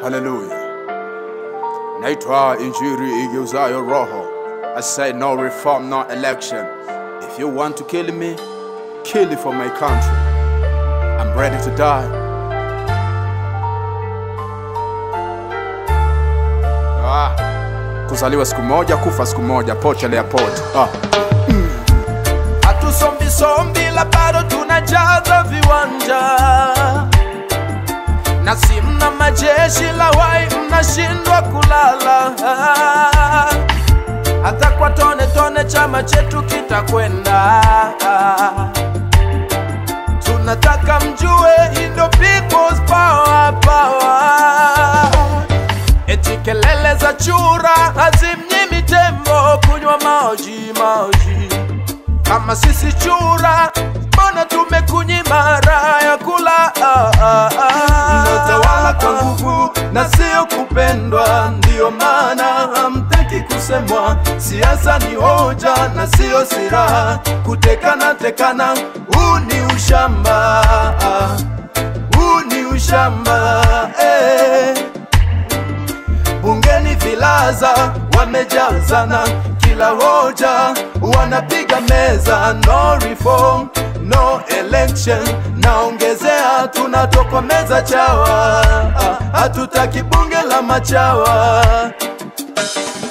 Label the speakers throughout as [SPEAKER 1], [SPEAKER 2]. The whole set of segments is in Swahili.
[SPEAKER 1] Hallelujah. Naitwa injiri igeuzayo roho. I say no reform, no election. If you want to kill me, kill it for my country. I'm ready to die. Kuzaliwa siku moja, kufa siku moja, potelea pote.
[SPEAKER 2] Hatusombi sombi la bado tunajaza viwanja, na si mna majeshi la wai mnashindwa kulala. Hata kwa tone tone chama chetu kitakwenda. Tunataka mjue Indo People's Power, power. Eti kelele za chura hazimnyimi tembo kunywa maji, maji. Kama sisi chura, mbona tumekunyima raha ya kula? Mnatawala kwa nguvu na sio kupendwa, ndio maana hamtaki kusemwa. Siasa ni hoja na sio silaha, kutekana tekana, huu ni ushamba, huu ni ushamba. Bungeni vilaza wamejazana, kila hoja wanapiga meza. No reform, no election, naongezea tunatokomeza chawa. Hatutaki bunge la machawa,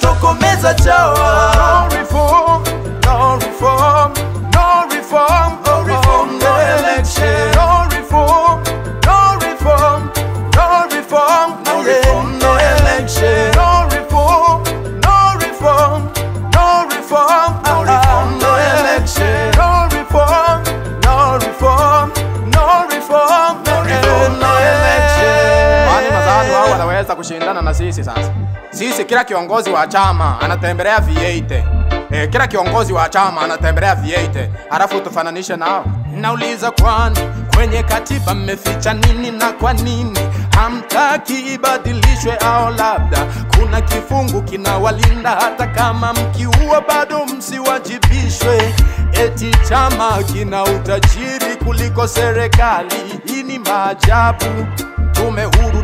[SPEAKER 2] tokomeza chawa. No reform, no reform, no reform, no reform, no election. No reform, no reform, no reform, no reform, no election. No reform, no reform, no reform, no reform, no election. No reform, no reform, no reform, no reform, no election.
[SPEAKER 3] Wani mazadu hao wanaweza kushindana na sisi sasa? Sisi kila kiongozi wa chama anatembelea V8. Kila kiongozi wa chama anatembelea V8. Halafu tufananishe nao.
[SPEAKER 2] Nauliza kwani kwenye katiba mmeficha nini, na kwa nini hamtaki ibadilishwe? Au labda kuna kifungu kinawalinda hata kama mkiua bado msiwajibishwe? Eti chama kina utajiri kuliko serikali, hii ni maajabu.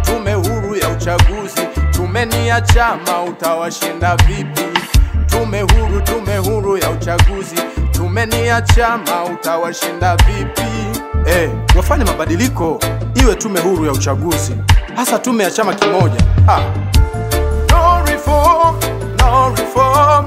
[SPEAKER 2] Tume huru ya uchaguzi, tumeni ya chama utawashinda vipi? Tume huru ya uchaguzi, tumeni ya chama utawashinda vipi?
[SPEAKER 1] Wafanye mabadiliko, iwe tume huru ya uchaguzi, hasa tume ya chama kimoja.
[SPEAKER 2] No reform, no reform,